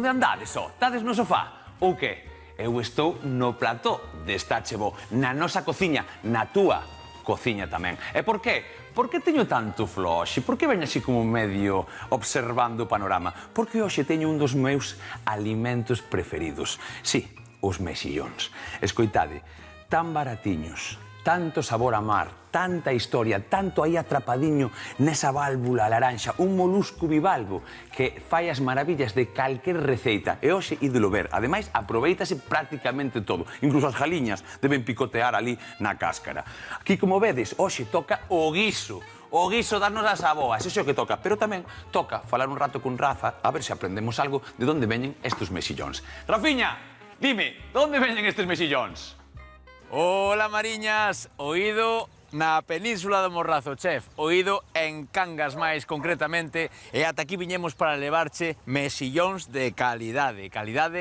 onde andades, ó? Tades no sofá? Ou que? Eu estou no plató desta Chebo, na nosa cociña, na túa cociña tamén. E por qué? Por que teño tanto floxe? Por que veño así como medio observando o panorama? Porque hoxe teño un dos meus alimentos preferidos. Sí, os mexillóns. Escoitade, tan baratiños, tanto sabor a mar, tanta historia, tanto aí atrapadiño nesa válvula laranxa, un molusco bivalvo que fai as maravillas de calquer receita. E hoxe ídolo ver. Ademais, aproveitase prácticamente todo. Incluso as jaliñas deben picotear ali na cáscara. Aquí, como vedes, hoxe toca o guiso. O guiso darnos as aboas, iso é o que toca. Pero tamén toca falar un rato con Rafa a ver se aprendemos algo de onde veñen estes mexillóns. Rafiña, dime, de onde veñen estes mexillóns? Hola, Mariñas, oído na Península do Morrazo, chef, oído en Cangas máis concretamente, e ata aquí viñemos para levarche mexillóns de calidade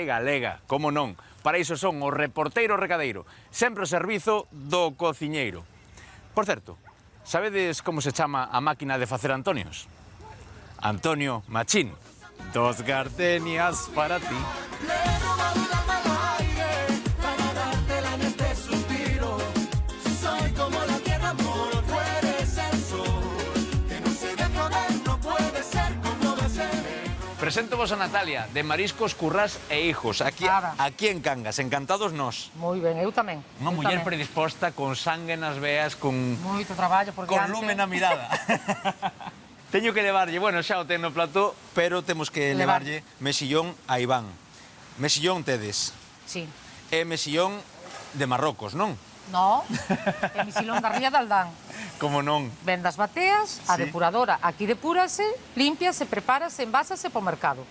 galega, como non. Para iso son o reporteiro recadeiro, sempre o servizo do cociñeiro. Por certo, sabedes como se chama a máquina de facer Antonios? Antonio Machín. 2 gardenias para ti. Presento-vos a Natalia, de Mariscos, Currás e Hijos, aquí en Cangas, encantados nós. Moi ben, eu tamén. Unha muller predisposta, con sangue nas veas, con... Moito traballo por diante. Con lume na mirada. Teño que levarlle, bueno, xa o ten no plató, pero temos que levarlle mexillón a Iván. Mexillón tedes. Sí. É mexillón de Marrocos, non? No, é mexillón da Ría de Aldán. Como non? Ven das bateas, a depuradora. Aquí depurase, límpiase, prepárase, envásase para o mercado.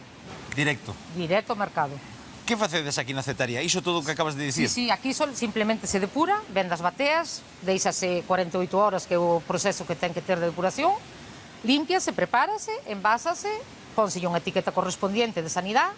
Directo? Directo ao mercado. Que facedes aquí na cetaría? Iso todo o que acabas de dicir? Sí, aquí simplemente se depura, ven das bateas, deixase 48 horas que é o proceso que ten que ter de depuración, límpiase, prepárase, envásase, pónselle unha etiqueta correspondiente de sanidade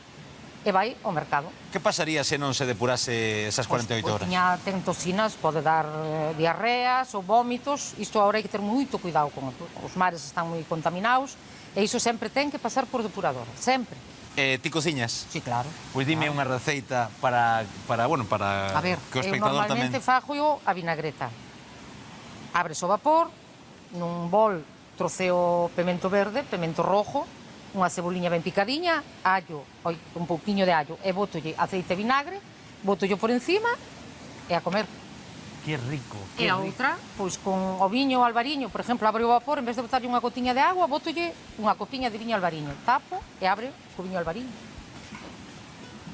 e vai ao mercado. Que pasaría se non se depurase esas 48 horas? Ten toxinas, pode dar diarreas ou vómitos. Isto agora hai que ter moito cuidado con os mares, están moi contaminados e iso sempre ten que pasar por depuradora, sempre. Ti cociñas? Sí, claro. Pois dime unha receita para a ver, que o espectador tamén... normalmente fago a vinagreta. Abres o vapor, nun bol troceo pemento verde, pemento rojo, unha ceboliña ben picadiña, allo, un pouquiño de allo, e botolle aceite e vinagre, botolle por encima e a comer. Que rico, E a outra, pois con o viño albariño, por exemplo, abre o vapor, en vez de botarlle unha gotiña de agua, botolle unha copiña de viño albariño, tapo e abre co viño albariño.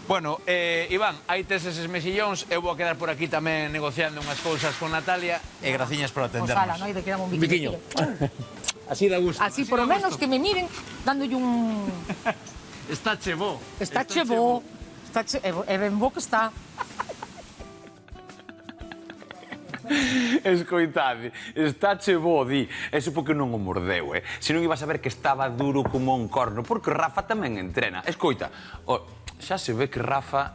Bueno, Iván, aí tes eses mexillóns, eu vou a quedar por aquí tamén negociando unhas cousas con Natalia, e graciñas por atendernos. Osala, non hai de que dame un biquiño. Así da gusto. Así, por lo menos, que me miren, dándolle un... Está chebo. Está chebo. E ben bo que está. Escoitade, está chebo, di. Eso porque non o mordeu, Se non ibas a ver que estaba duro como un corno, porque Rafa tamén entrena. Escoita, xa se ve que Rafa,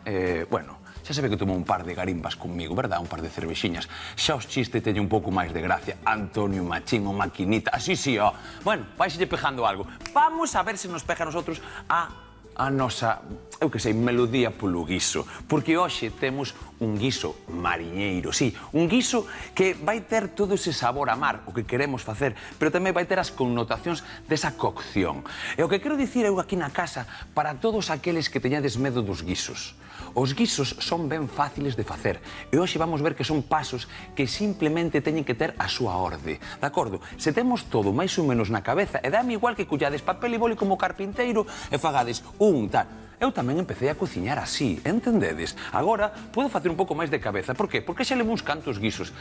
xa se ve que tomou un par de garimbas conmigo, verdad? Un par de cervexiñas. Xa os chistes teñen un pouco máis de gracia. Antonio Machín, o maquinita. Así, sí, ó. Bueno, vaiselle pejando algo. Vamos a ver se nos peja a nosotros a nosa, eu que sei, melodía polo guiso. Porque hoxe temos un guiso mariñeiro, sí, un guiso que vai ter todo ese sabor a mar, o que queremos facer, pero tamén vai ter as connotacións desa cocción. E o que quero dicir eu aquí na casa, para todos aqueles que teñades medo dos guisos, os guisos son ben fáciles de facer, e hoxe vamos ver que son pasos que simplemente teñen que ter a súa orde, de acordo? Se temos todo máis ou menos na cabeza, e dame igual que collades papel e boli como carpinteiro e fagades tal. Eu tamén empecé a cociñar así, entendedes? Agora, podo facer un pouco máis de cabeza. Por qué? Porque xa levo uns cantos guisos.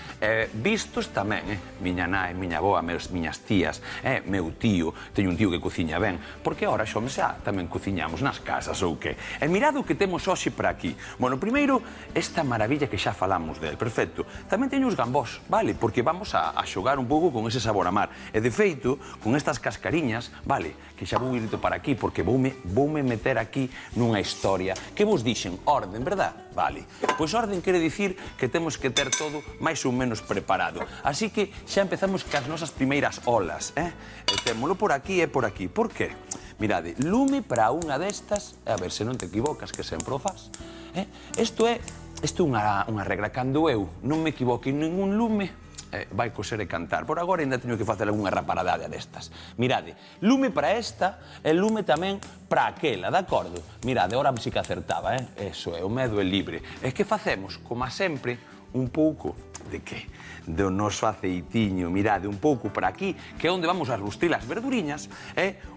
Vistos tamén, miña nai, miña avoa, miñas tías, meu tío, teño un tío que cociña ben, porque ahora xome xa tamén cociñamos nas casas ou que. E mirad o que temos hoxe para aquí. Bueno, primeiro, esta maravilla que xa falamos del, perfecto. Tamén teño os gambós, vale? Porque vamos a xogar un pouco con ese sabor a mar. E de feito, con estas cascariñas, vale, que xa vou ir para aquí, porque voume meter aquí nunha historia que vos dixen orden, verdad? Vale. Pois orden quere dicir que temos que ter todo máis ou menos preparado. Así que xa empezamos cas nosas primeiras olas, E témolo por aquí e por aquí. Por qué? Mirade, lume para unha destas, a ver se non te equivocas, que sempre o fas. Isto é unha regra. Cando eu non me equivoque en ningún lume, vai coser e cantar. Por agora ainda teño que facer algunha raparadade destas. Mirade, lume para esta e lume tamén para aquela, de acordo? Mirade, ahora sí que acertaba, Eso é, o medo é libre. E que facemos, como sempre, un pouco de que? Do noso aceitiño, mirade, un pouco para aquí, que é onde vamos a rustrir as verduriñas,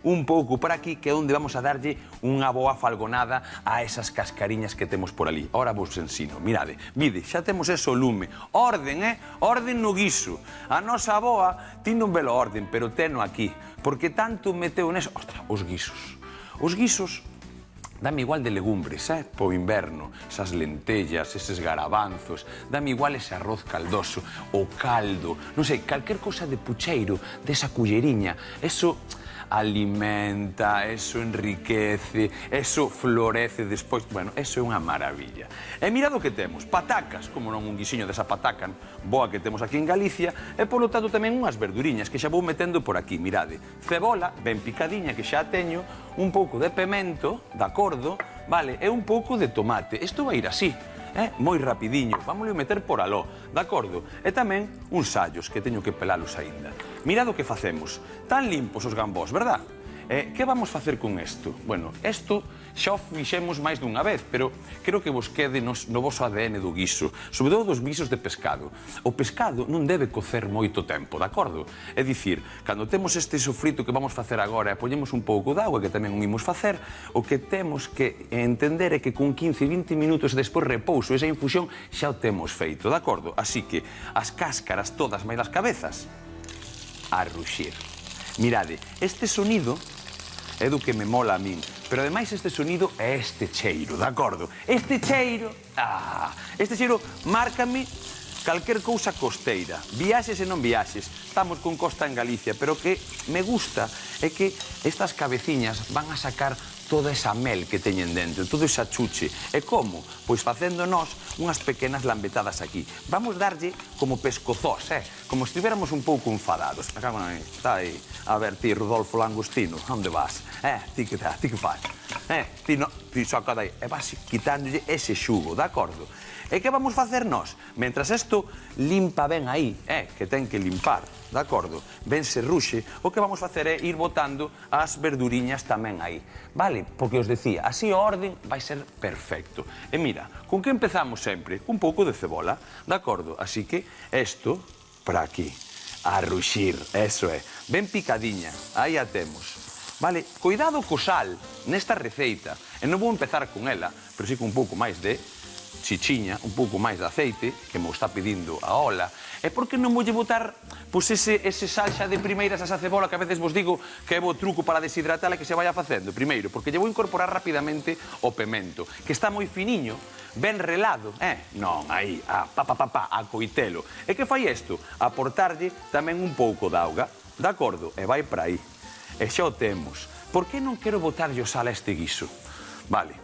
un pouco para aquí, que é onde vamos a darlle unha boa falgonada a esas cascariñas que temos por ali. Ora vos ensino, mirade, vide, xa temos eso lume. Orden, orden no guiso. A nosa aboa ti non velo orden, pero teno aquí, porque tanto meteu neso. Ostra, os guisos. Os guisos dame igual de legumbres, po inverno, esas lentellas, eses garabanzos, dame igual ese arroz caldoso, o caldo, non sei, calquer cosa de pucheiro, desa culleriña, eso alimenta, eso enriquece, eso florece despois, bueno, eso é unha maravilla. E mirad o que temos, patacas, como non un guisiño desa pataca boa que temos aquí en Galicia, e polo tanto tamén unhas verduriñas que xa vou metendo por aquí, mirade, cebola, ben picadiña, que xa teño, un pouco de pemento, de acordo, vale, e un pouco de tomate. Isto vai ir así, moi rapidiño, vámoslo meter por aló, de acordo? E tamén uns allos, que teño que pelalos aínda. Mirad o que facemos, tan limpos os gambós, verdad? Que vamos facer con isto? Bueno, isto xa o fixemos máis dunha vez, pero creo que vos quede no voso ADN do guiso, sobre todo dos guisos de pescado. O pescado non debe cocer moito tempo, de acordo? É dicir, cando temos este sofrito que vamos facer agora e poñemos un pouco de auga, que tamén o imos facer, o que temos que entender é que con 15-20 minutos despois repouso, esa infusión xa o temos feito, de acordo? Así que as cáscaras todas máis as cabezas, a ruxir. Mirade, este sonido é do que me mola a min, pero ademais este sonido é este cheiro, de acordo? Este cheiro márcame calquer cousa costeira, viaxes e non viaxes, estamos con costa en Galicia, pero que me gusta é que estas cabeciñas van a sacar toda esa mel que teñen dentro, todo esa chuche. E como? Pois facéndonos unhas pequenas lambetadas aquí. Vamos darlle como pescozós, como se estiveramos un pouco enfadados. Me cago na... Está aí, a ver, ti, Rodolfo Langostino, onde vas? Ti que faz? Ti saca dai, e vas quitándolle ese xugo, de acordo? E que vamos facer nós? Mentras isto limpa ben aí, que ten que limpar, de acordo? Ben se ruxe, o que vamos facer é ir botando as verduriñas tamén aí, vale? Porque os decía, así o orden vai ser perfecto. E mira, con que empezamos sempre? Un pouco de cebola, de acordo? Así que isto para aquí, a ruxir, eso é, ben picadiña, aí a temos. Vale, cuidado co sal nesta receita, e non vou empezar con ela, pero sí con un pouco máis de chichiña, un pouco máis de aceite, que me está pedindo a ola, e por que non voulle botar pois ese sal xa de primeiras a esa cebola que a veces vos digo que é bo truco para deshidratala que se vaya facendo? Primeiro, porque lle vou incorporar rapidamente o pemento, que está moi finiño, ben relado, non, aí, a coitelo. E que fai isto? Aportarlle tamén un pouco de auga, de acordo? E vai para aí. E xa o temos. Por que non quero botarlle o sal a este guiso? Vale.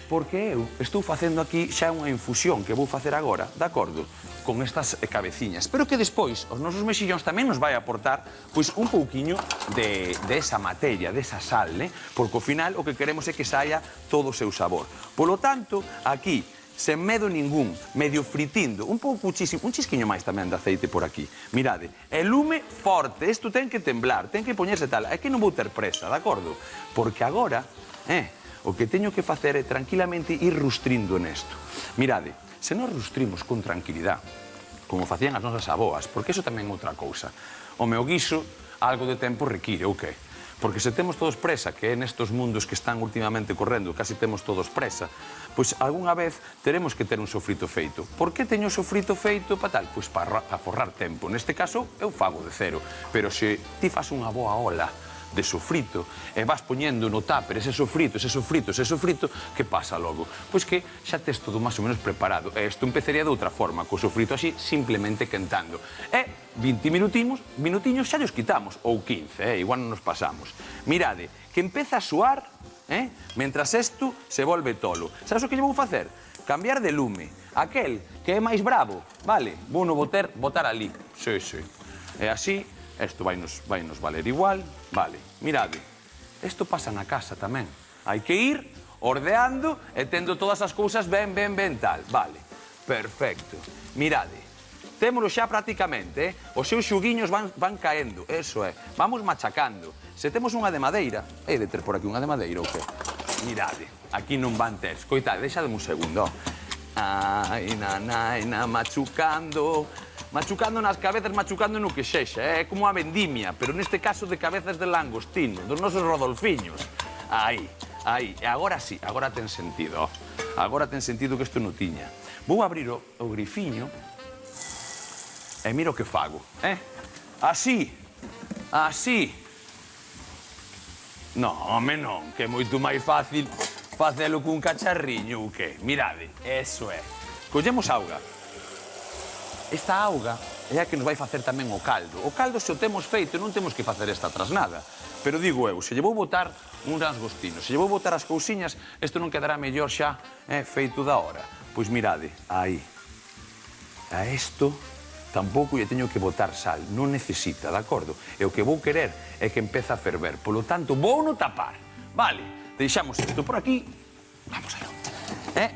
Porque eu estou facendo aquí xa unha infusión que vou facer agora, de acordo, con estas cabeciñas. Pero que despois os nosos mexillóns tamén nos vai aportar pois un pouquiño de esa materia, de esa sal, porque ao final o que queremos é que saia todo o seu sabor. Polo tanto, aquí, sen medo ningún, medio fritindo, un pouco un chisquiño máis tamén de aceite por aquí. Mirade, e lume forte, isto ten que temblar, ten que poñerse tal, é que non vou ter presa, de acordo? Porque agora, o que teño que facer é tranquilamente ir rustrindo nesto. Mirade, se nos rustrimos con tranquilidade, como facían as nosas aboas, porque iso tamén é outra cousa. O meu guiso, algo de tempo require, ou que? Porque se temos todos presa, que é nestos mundos que están últimamente correndo, casi temos todos presa, pois algunha vez teremos que ter un sofrito feito. Por que teño o sofrito feito para tal? Pois para forrar tempo. Neste caso, eu fago de cero. Pero se ti fas unha boa ola de sofrito e vas poñendo no tupper ese sofrito, que pasa logo? Pois que xa tes todo máis ou menos preparado. E isto empezaría de outra forma, co sofrito así, simplemente quentando. E 20 minutiños xa os quitamos, ou 15, igual non nos pasamos. Mirade, que empeza a suar, mentras isto se volve tolo. Sabes o que lle vou facer? Cambiar de lume. Aquel que é máis bravo, vale, vou no botar ali. Sí. E así, isto vai nos valer igual, vale, mirade. Isto pasa na casa tamén. Hai que ir ordeando e tendo todas as cousas ben tal. Vale, perfecto. Mirade, témolo xa prácticamente, os seus xuguiños van caendo, eso é. Vamos machacando. Se temos unha de madeira, hai de ter por aquí unha de madeira ou que? Mirade, aquí non van ter. Coitade, deixademe un segundo. Ai, na, machucando... Machucando nas cabezas, machucando no que sexa, é como a vendimia, pero neste caso de cabezas de langostino, dos nosos Rodolfiños. Aí, e agora sí, agora ten sentido, agora ten sentido que isto non tiña. Vou abrir o grifiño e miro o que fago, Así, así. Non, home non, que é moito máis fácil facelo cun cacharriño, ou que? Mirade, eso é. Collemos auga. Esta auga é a que nos vai facer tamén o caldo. O caldo, se o temos feito, non temos que facer esta trasnada. Pero digo eu, se lle vou botar uns rasgostinos, se lle vou botar as cousiñas, isto non quedará mellor xa feito da hora. Pois mirade, aí. A isto tampouco lle teño que botar sal, non necesita, de acordo? E o que vou querer é que empece a ferver. Polo tanto, vou no tapar. Vale, deixamos isto por aquí. Vamos aló.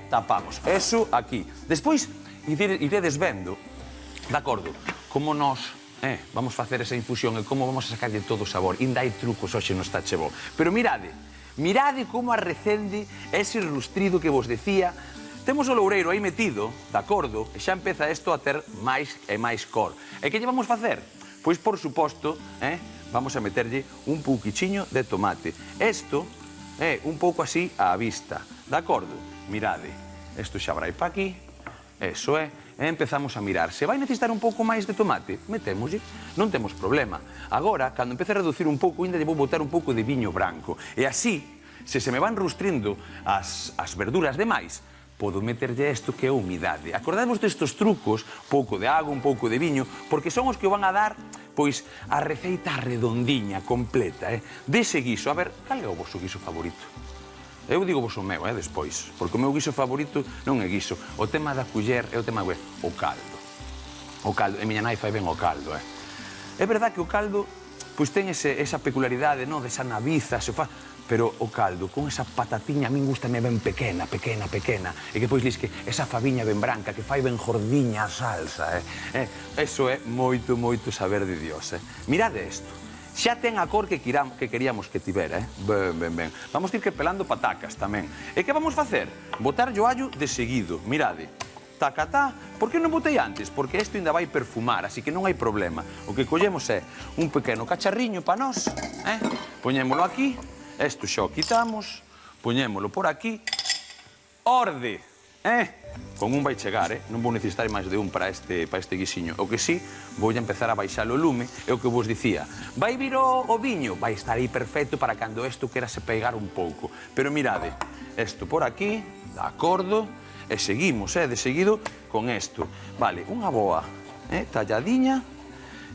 Tapamos. Eso aquí. Despois, iredes vendo, de acordo, como nós vamos facer esa infusión e como vamos a sacarlle todo o sabor. Inda hai trucos hoxe no Está Che Bo. Pero mirade como arrecende ese rustrido que vos decía. Temos o loureiro aí metido, de acordo, e xa empeza isto a ter máis e máis cor. E que lle vamos facer? Pois, por suposto, vamos a meterlle un pouquichiño de tomate. Isto é un pouco así á vista, de acordo? Mirade, isto xa vai pa aquí. Eso é, empezamos a mirar. Se vai necesitar un pouco máis de tomate, metémoslle, non temos problema. Agora, cando empece a reducir un pouco, ainda lle vou botar un pouco de viño branco. E así, se me van rustrindo as verduras demais, podo meterlle isto que é a humidade. Acordadevos destes trucos, pouco de agua, un pouco de viño, porque son os que van a dar, pois, a receita redondiña, completa, dese guiso. A ver, cal é o vosso guiso favorito? Eu digo vos o meu, despois, porque o meu guiso favorito non é guiso. O tema da culler é o tema, o caldo. O caldo, e miña nai fai ben o caldo, É verdad que o caldo, pois ten esa peculiaridade, non, desa naviza, se fa... Pero o caldo, con esa patatiña, a min gustame ben pequena, e que pois dis que esa faviña ben branca, que fai ben jordiña a salsa, Eso é moito saber de Dios, Mirade isto. Xa ten a cor que queríamos que tivera, Ben. Vamos ir que pelando patacas tamén. E que vamos facer? Botar o allo de seguido, mirade. Tacatá, por que non botei antes? Porque isto ainda vai perfumar, así que non hai problema. O que collemos é un pequeno cacharriño pa nós, Poñémolo aquí, isto xa o quitamos, poñémolo por aquí, orde, Con un vai chegar, non vou necesitar máis de un para este guisiño. O que sí, vou empezar a baixar o lume, é o que vos dicía. Vai vir o viño? Vai estar aí perfecto para cando isto quera se pegar un pouco. Pero mirade, isto por aquí, de acordo, e seguimos, de seguido, con isto. Vale, unha boa, talladiña,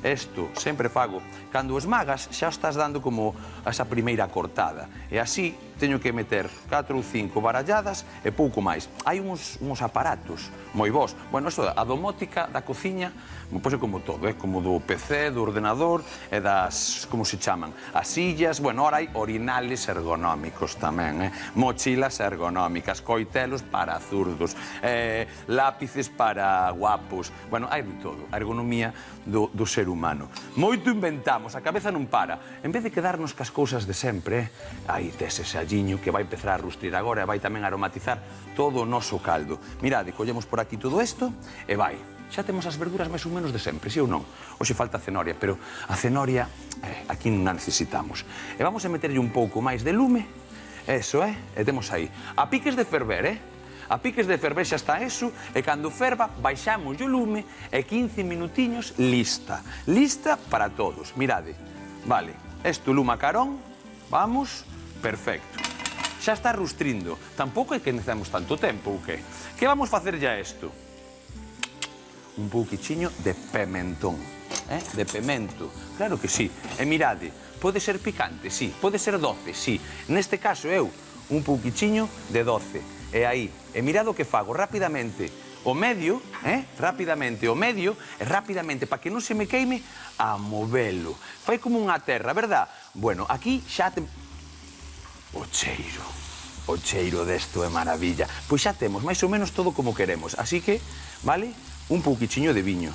isto sempre fago. Cando esmagas, xa estás dando como esa primeira cortada. E así, teño que meter 4 ou 5 baralladas e pouco máis. Hai uns aparatos moi bons. Bueno, eso, a domótica da cociña, pois é como todo, como do PC, do ordenador e das, como se chaman, as sillas, bueno, ahora hai orinales ergonómicos tamén, mochilas ergonómicas, coitelos para zurdos, lápices para guapos, bueno, hai de todo, a ergonomía do ser humano. Moito inventamos, a cabeza non para. En vez de quedarnos cas cousas de sempre, aí tes ese alliño que vai empezar a rustrir agora e vai tamén aromatizar todo o noso caldo. Mirade, collemos por aquí todo isto e vai. Xa temos as verduras máis ou menos de sempre, si ou non? Hoxe falta a cenoria, pero a cenoria aquí non a necesitamos. E vamos a meterlle un pouco máis de lume, eso, e temos aí. A piques de ferver, A piques de ferver xa está eso, e cando ferva, baixamos o lume e 15 minutiños, lista. Lista para todos. Mirade, vale, isto luma carón, vamos, perfecto. Xa está rustrindo. Tampouco é que necesitamos tanto tempo, ou que? Que vamos facer ya isto? Un pouquichiño de pimentón, de pimento. Claro que sí. E mirade, pode ser picante, sí. Pode ser doce, sí. Neste caso eu, un pouquichiño de doce. E aí, e mirade o que fago rapidamente o medio, rapidamente o medio, e rapidamente, para que non se me queime, a movelo. Fai como unha terra, verdad? Bueno, aquí xa O cheiro desto é maravilla. Pois xa temos máis ou menos todo como queremos, así que, vale, un pouquichiño de viño.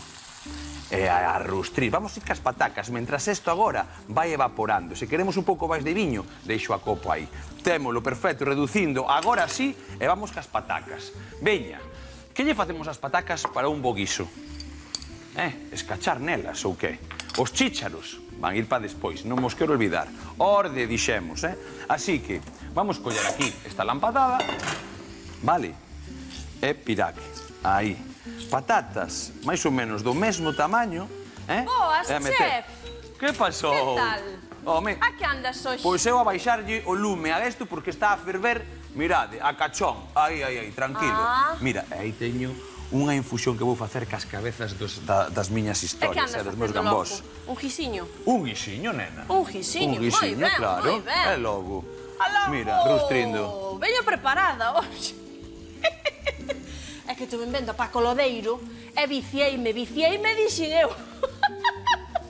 E a rustrir, vamos ir cas patacas, mentras isto agora vai evaporando. Se queremos un pouco máis de viño, deixo a copo aí. Témolo perfecto, reducindo, agora sí, e vamos cas patacas. Veña, que lle facemos as patacas para un bo guiso? Escachar nelas, ou que? Os chícharos van ir para despois, non mos quero olvidar. Orde, dixemos, Así que, vamos coller aquí esta lampadada, vale? E piraque, aí. Patatas, máis ou menos do mesmo tamaño, Boas, chef! Que pasou? Que tal? Home, A que andas hoxe? pois eu a baixarlle o lume a isto porque está a ferver, mirade, a cachón, aí, tranquilo. Mira, aí teño unha infusión que vou facer cas cabezas das miñas E que historias, andas dos meus facendo gambós. logo? Un guisiño? Un guisiño, nena. Un guisiño, moi ben, claro. moi ben. E logo. Alá, Mira, rustrindo. Veño preparada hoxe. É que tuve vendo pa Colodeiro e viciéime, dixen eu.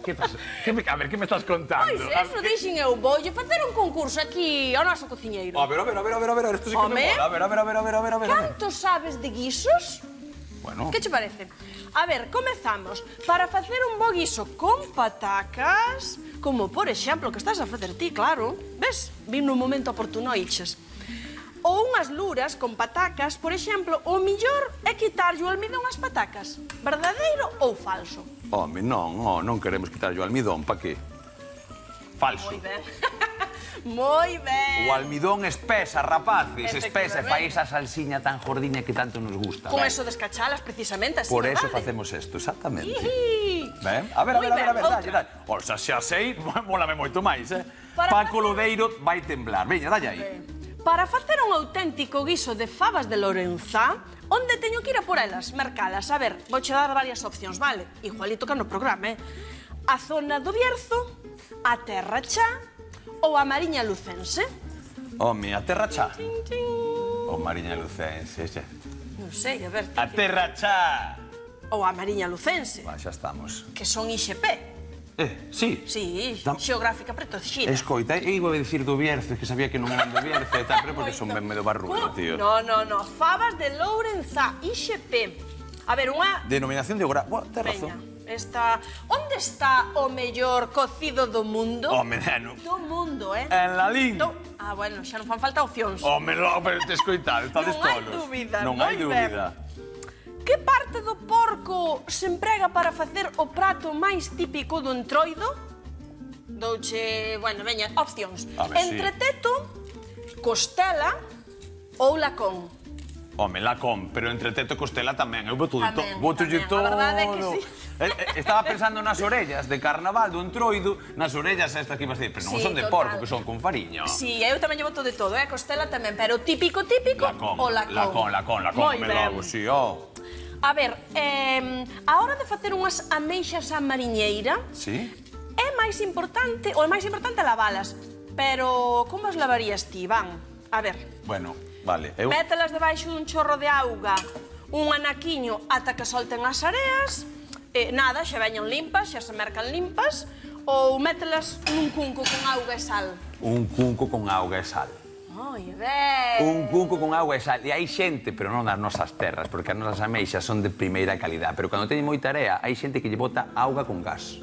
Que pasa? A ver, que me estás contando? Pois eso, dixen eu, voulle facer un concurso aquí ao noso cociñeiro. A ver, isto sí que me mola. A ver. Canto sabes de guisos? Bueno. Que che parece? A ver, comezamos. Para facer un bo guiso con patacas, como por exemplo que estás a facer ti, claro, ves? Vim nun momento oportuno iches. Ou unhas luras con patacas, por exemplo, o millor é quitarlle o almidón ás patacas. Verdadeiro ou falso? Home, non queremos quitarlle o almidón, pa que? Falso. Moi ben. Moi ben. O almidón espesa, rapaces, espesa, e fai Efectivamente. esa salsiña tan jordiña que tanto nos gusta. Con ben? eso descachalas precisamente, así Por non eso vale. facemos isto, exactamente. Ihi. Ben? A ver, Moi ben, outra. dalle. O sea, xa sei, mólame moito máis, Para Paco facer- Lodeiro vai temblar. Veña, dalle aí. Para facer un auténtico guiso de fabas de Lorenza, onde teño que ir a por elas, mercalas? A ver, vouche dar varias opcións, vale? Igualito que no programa, A zona do Bierzo, a Terra Chá ou a Mariña Lucense? Home, a terra chá. O Mariña Lucense, xa. Non sei, a ver... A terra chá. Ou a Mariña Lucense, Va, xa estamos. que son IXP. Sí. Sí, Tam- xeográfica protegida. Escoita, iba a dicir do Bierzo, que sabía que non eran do Bierzo e tal, pero porque son ben medio barrudo, tío. No, fabas de Lourenza, IXP. A ver, unha... Denominación de Ogura. Buah, tes Veña, razón. esta... Onde está o mellor cocido do mundo? Home, neno. Do mundo, En Lalín. Ah, bueno, xa non fan falta opcións. Home, pero te escoitado, estades Non hai tolos. dúbida, Non hai moi ben. dúbida. Que parte do porco se emprega para facer o prato máis típico do entroido? Douche, bueno, veña, opcións. A ver, Entreteto, costela ou lacón? Home, lacón, pero entre teto e costela tamén. Eu boto de Tamén, botolle tamén, todo. a verdade é que sí. Estaba pensando nas orellas de carnaval do entroido, nas orellas estas que ibas a decir, pero non Sí, son de total. porco, que son con fariña. Sí, eu tamén lle boto de todo, costela tamén, pero típico Lacón, o lacón. lacón, Moi me ben. logo, sí, oh. A ver, a hora de facer unhas ameixas á mariñeira, Sí? é máis importante lavalas, pero como as lavarías ti, Iván? A ver, Bueno, vale. Eu... mételas debaixo dun chorro de auga, un anaquiño ata que solten as areas, nada, xa veñan limpas, xa se mercan limpas, ou mételas nun cunco con auga e sal. Un cunco con auga e sal. Moi ben. Un cunco con auga e sal. E hai xente, pero non nas nosas terras, porque as nosas ameixas son de primeira calidad. Pero cando teñen moita area, hai xente que lle bota auga con gas.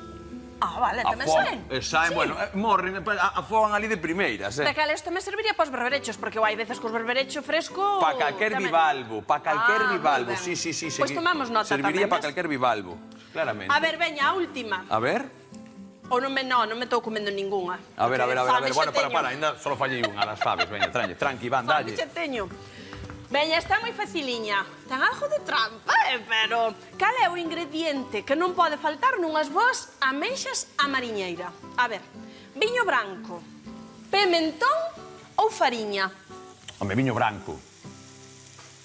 Ah, vale, tamén saen. Saen, Sí. bueno, morren, afogan ali de primeiras, Daqueles tamén serviría para os berberechos, porque hai veces que os berberecho fresco... Pa calquer tamén. bivalvo, pa calquer moi bivalvo. ben. Sí. Pois tomamos nota Serviría tamén, pa ves? calquer bivalvo, claramente. A ver, veña, a última. A ver, Ou non me estou comendo ningunha. a ver. Fame xa Bueno, teño. para, ainda solo fallei unha das faves. Veña, tranqui, Iván, Fame dalle. xa teño. Veña, está moi faciliña. Ten algo de trampa, pero... Cal é o ingrediente que non pode faltar nunhas boas ameixas á mariñeira? A ver, viño branco, pimentón ou fariña? Home, viño branco.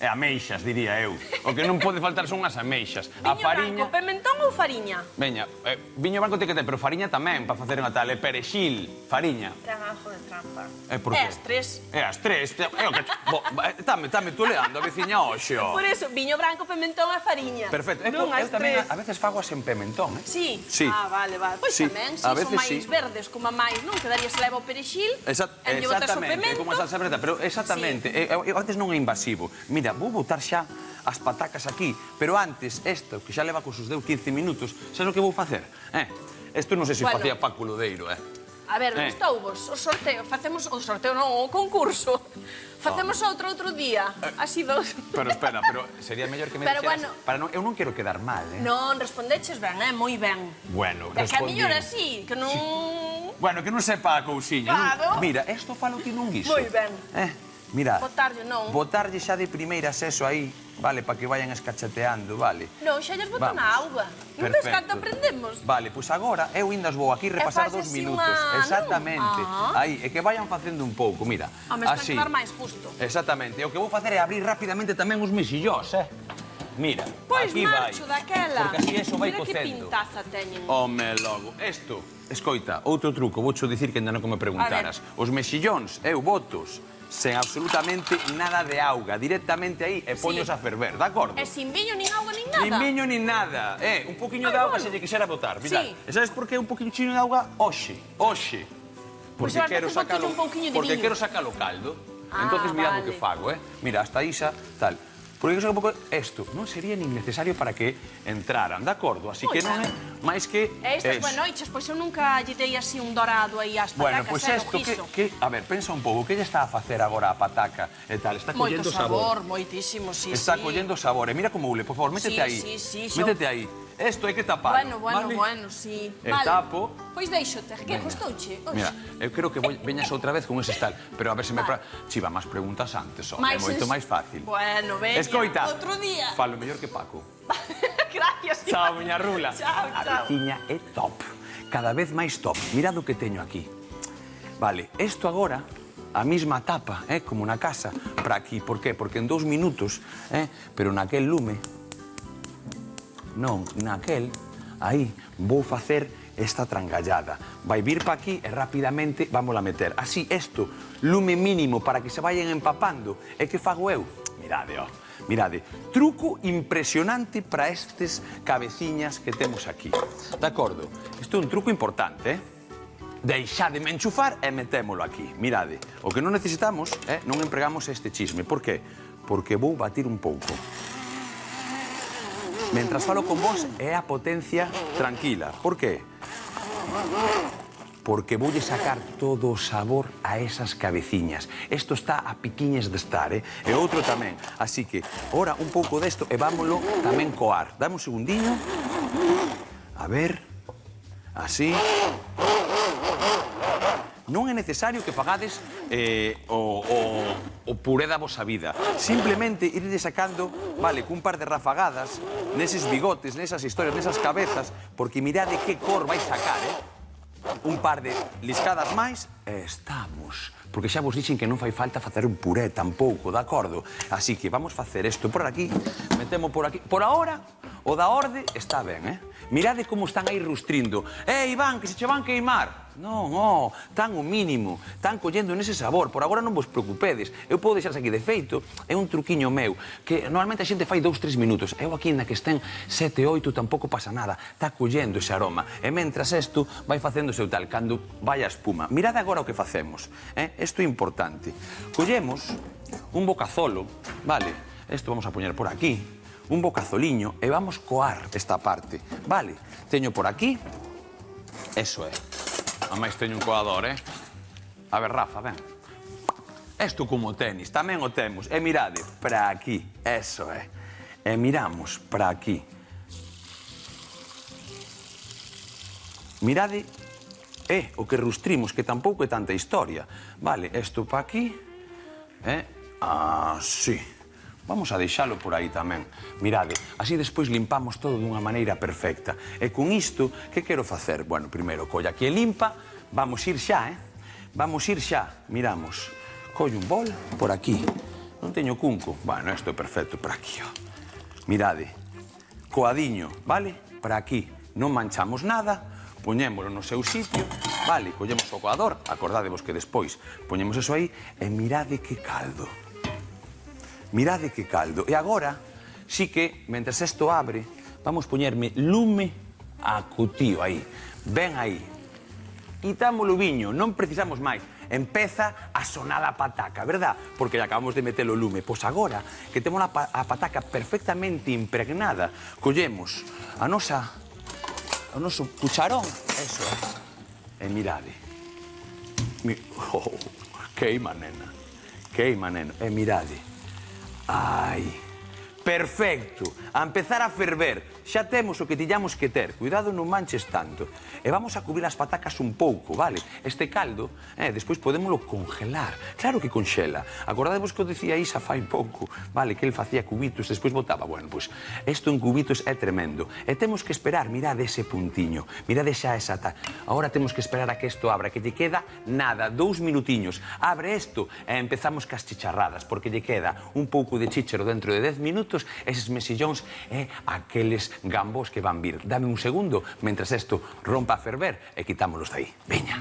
E ameixas, diría eu. O que non pode faltar son as ameixas. A Viño fariña... branco, pimentón ou fariña? Veña, viño branco ten que ter, pero fariña tamén, para facer unha tal. E perexil, fariña. Ten algo de trampa. E por qué? É as tres. É as tres. É o que... Tame toleando, a veciña Oxo. Por eso, viño branco, pimentón e fariña. Perfecto. Non Eu as tamén tres. a veces fago as en pimentón, eh? Sí? Sí. Ah, vale, vale. Pois Sí, tamén, a si son veces máis sí. verdes, como a máis, non? Quedaría se leva o perexil, e lle botas o Exactamente, pimento. como a salsa preta, pero exactamente, antes non é invasivo. Mira, vou botar xa as patacas aquí, pero antes, isto, que xa leva cos seus 15 minutos, sabes o que vou facer? Isto non sei se Bueno. facía Paco Lodeiro, A ver, gustouvos o sorteo, facemos o sorteo, non, o concurso. Facemos outro día, así dos. Pero espera, pero sería mellor que me Pero dixeras... bueno. Para non, eu non quero quedar mal, Non, respondeches ben, moi ben. Bueno, É que a respondín. mellor así, que non... Bueno, que non sepa a cousiña. Claro. Mira, isto falo ti nun guiso. Moi ben. Mira. Botarlle, non. Botarlle xa de primeiras eso aí, vale, para que vayan escachateando, vale. Non, xa lles boto Vamos. na auga. Non ves canto aprendemos? Vale, pois agora eu indas vou aquí repasar faz 2 así minutos. unha- Exactamente. non? Aí, e que vayan facendo un pouco, mira. Home, está así. a quedar máis justo. Exactamente. E o que vou facer é abrir rapidamente tamén os mexillós, Mira, Pois aquí vai. marcho daquela. Porque así eso vai Mira que cocendo. pintaza teñen. Home, logo. Isto, escoita, outro truco, voucho dicir que ainda non me preguntaras. Os mexillóns, eu botos sen absolutamente nada de auga, directamente aí e poños a ferver, de acordo? E sin viño, nin auga, nin nada. Nin viño nin nada. Un poquinho de auga se lle quixera botar, mira. Sí. E sabes por que un poquinho de auga? Oxe. Pois ás veces botolle un pouquiño de porque viño. quero sacalo caldo. Ah, Entonces mirad o vale. que fago, Mira, hasta Isa, tal. Porque eu sei un pouco isto non sería nin necesario para que entraran, de acordo? Así que non é máis que E estas, eso. bueno, oiches, pois eu nunca lle dei así un dorado aí ás Bueno, patacas, pois no isto, guiso. a ver, pensa un pouco, que lle está a facer agora a pataca e tal? Está Moito collendo sabor, moitísimo, sí, Está sí. collendo sabor. E mira como ule, por favor, métete Sí, aí. sí, Métete aí. Isto hai que tapar. Bueno, sí. E tapo. Pois deixote, que Venga. gustouche? Mira, eu creo que veñas outra vez con ese tal, pero a ver se me... Chiva, máis preguntas antes, é moito máis fácil. Bueno, veña, Escoita, outro día. falo mellor que Paco. Gracias. Chao, miña rula. Chao, A chao. veciña é top. Cada vez máis top. Mirad o que teño aquí. Vale, isto agora, a mesma tapa, como na casa, para aquí. Por qué? Porque en 2 minutos, pero naquel lume, non, naquel, aí, vou facer esta trangallada. Vai vir para aquí e rapidamente vamos a meter. Así, isto, lume mínimo para que se vayan empapando. E que fago eu? Mirade, Mirade, truco impresionante para estes cabeciñas que temos aquí. De acordo? Isto é un truco importante, Deixademe enchufar e metémolo aquí. Mirade, o que non necesitamos, non empregamos este chisme. Por qué? Porque vou batir un pouco. Mentras falo con vos, é a potencia tranquila. Por qué? Porque voulle sacar todo o sabor a esas cabeciñas. Isto está a piquiñes de estar, E outro tamén. Así que, ora, un pouco desto e vámolo tamén coar. Dame un segundiño. A ver. Así. Non é necesario que fagades o puré da vosa vida. Simplemente irde sacando, vale, cun par de rafagadas, neses bigotes, nesas historias, nesas cabezas, porque mirade que cor vai sacar, Un par de liscadas máis e estamos. Porque xa vos dixen que non fai falta facer un puré tampouco, de acordo? Así que vamos facer isto por aquí, metemos por aquí. Por ahora, o da orde está ben, Mirade como están aí rustrindo. Iván, que se che van queimar. Non, tan o mínimo, tan collendo nese sabor. Por agora non vos preocupedes. Eu podo deixarse aquí de feito, é un truquiño meu, que normalmente a xente fai 2-3 minutos. Eu aquí na que estén 7-8 tampouco pasa nada. Está collendo ese aroma. E mentras isto vai facendo o seu tal, cando vai a espuma. Mirade agora o que facemos. Isto é importante. Collemos un bocazolo, vale? Isto vamos a poñer por aquí. Un bocazoliño e vamos coar esta parte. Vale, teño por aquí. Eso é. A máis teño un coador, A ver, Rafa, ven. Isto como tenis, tamén o temos. E mirade, para aquí. Eso é. E miramos para aquí. Mirade, o que rustrimos, que tampouco é tanta historia. Vale, isto para aquí. Así. Vamos a deixalo por aí tamén. Mirade, así despois limpamos todo dunha maneira perfecta. E con isto, que quero facer? Bueno, primeiro, colla aquí e limpa. Vamos ir xa, Vamos ir xa. Miramos. Collo un bol por aquí. Non teño cunco. Bueno, isto é perfecto para aquí, ó. Mirade, coadiño, vale? Para aquí. Non manchamos nada, poñémolo no seu sitio, vale? Collemos o coador, acordádevos que despois poñemos eso aí, e mirade que caldo. Mirade que caldo. E agora, sí que, mentres isto abre, vamos poñerme lume a cutío aí. Ben aí. Quitámolo viño, non precisamos máis. Empeza a sonar a pataca, verdad? Porque acabamos de meter o lume. Pois agora, que temos a pataca perfectamente impregnada, collemos o noso cucharón, eso é. E mirade. Queima, nena. Queima, nena. E mirade. Ai, perfecto. A empezar a ferver. Xa temos o que tiñamos que ter. Cuidado, non manches tanto. E vamos a cubrir as patacas un pouco, vale? Este caldo, despois podémolo congelar. Claro que conxela. Acordadevos que o dicía Isa fai pouco, vale? Que el facía cubitos, despois botaba. Bueno, pois, isto en cubitos é tremendo. E temos que esperar, mirade ese puntiño. Mirade xa esa... Agora temos que esperar a que isto abra, que lle queda nada, 2 minutiños. Abre isto e empezamos cas chicharradas, porque lle queda un pouco de chícharo dentro de 10 minutos, eses mesillóns e aqueles gambos que van vir. Dame un segundo, mentras isto rompa a ferver e quitámolos de aí. Veña.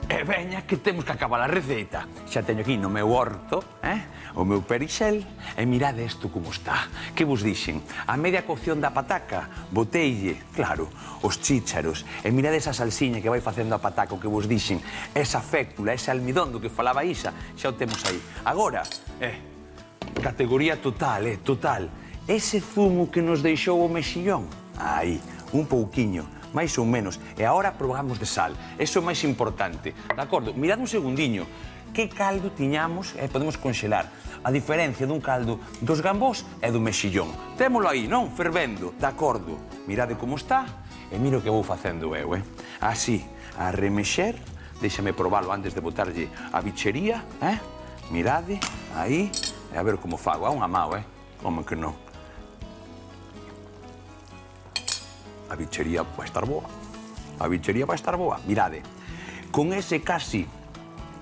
E veña que temos que acabar a receita. Xa teño aquí no meu horto, o meu perixel, e mirade isto como está. Que vos dixen? A media cocción da pataca, boteille, claro, os chícharos, e mirade esa salsiña que vai facendo a pataca, o que vos dixen, esa fécula, ese almidón do que falaba Isa, xa o temos aí. Agora, categoría total, total. Ese zumo que nos deixou o mexillón, aí, un pouquiño, máis ou menos. E agora probamos de sal. Eso é máis importante. De acordo? Mirad un segundiño. Que caldo tiñamos e podemos conxelar. A diferencia dun caldo dos gambós e do mexillón. Témolo aí, non? Fervendo. De acordo. Mirade como está e miro o que vou facendo eu, Así, a remexer. Déxame probalo antes de botarlle a bichería, Mirade, aí. E a ver como fago. A unha mao, Como que non? A bichería vai estar boa. A bichería vai estar boa. Mirade, con ese casi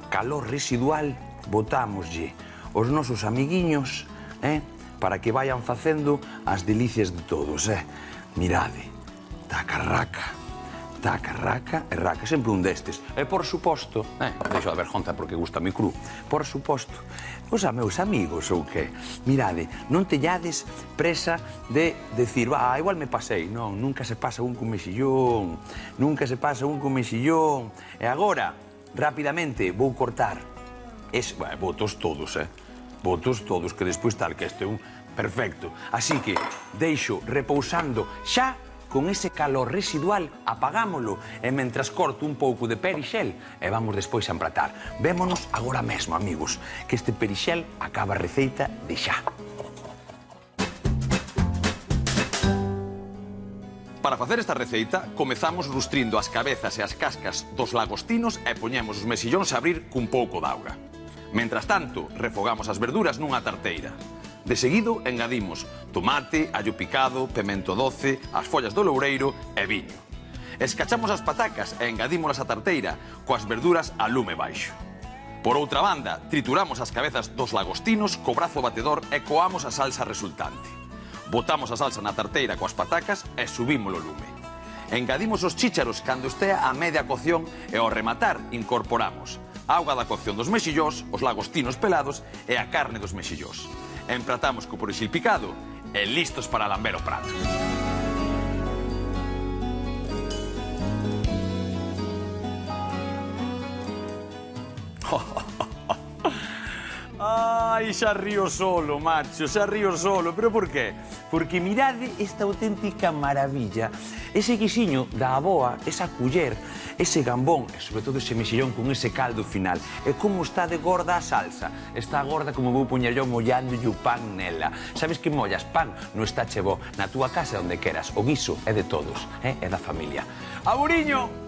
calor residual, botámoslle os nosos amiguiños, para que vayan facendo as delicias de todos, Mirade, taca, raca e raca, sempre un destes. E por suposto, deixo a vergonza porque gusta mi cru, por suposto, os meus amigos ou que, mirade, non teñades presa de decir, igual me pasei. Non, nunca se pasa un con mexillón, nunca se pasa un con mexillón. E agora, rapidamente, vou cortar, botos todos, botos todos, que despois tal que este un perfecto. Así que deixo repousando xa. Con ese calor residual, apagámolo e mentras corto un pouco de perixel e vamos despois a empratar. Vémonos agora mesmo, amigos, que este perixel acaba a receita de xa. Para facer esta receita, comezamos rustrindo as cabezas e as cascas dos lagostinos e poñemos os mexillóns a abrir cun pouco de auga. Mentras tanto, refogamos as verduras nunha tarteira. De seguido, engadimos tomate, allo picado, pemento doce, as follas do loureiro e viño. Escachamos as patacas e engadímolas á tarteira coas verduras a lume baixo. Por outra banda, trituramos as cabezas dos lagostinos co brazo batedor e coamos a salsa resultante. Botamos a salsa na tarteira coas patacas e subímolo o lume. Engadimos os chícharos cando estea a media cocción e ao rematar incorporamos a auga da cocción dos mexillós, os lagostinos pelados e a carne dos mexillós. Empratamos co perexil picado e listos para lamber o prato. Ai, xa río solo, macho, xa río solo. Pero por qué? Porque mirade esta auténtica maravilla. Ese guisiño da aboa, esa culler, ese gambón, e sobre todo ese mexillón con ese caldo final. E como está de gorda a salsa? Está gorda como vou poñer yo mollando o pan nela. Sabes que mollas pan? Non está chebo. Na túa casa onde queras. O guiso é de todos, é da familia. Aburiño!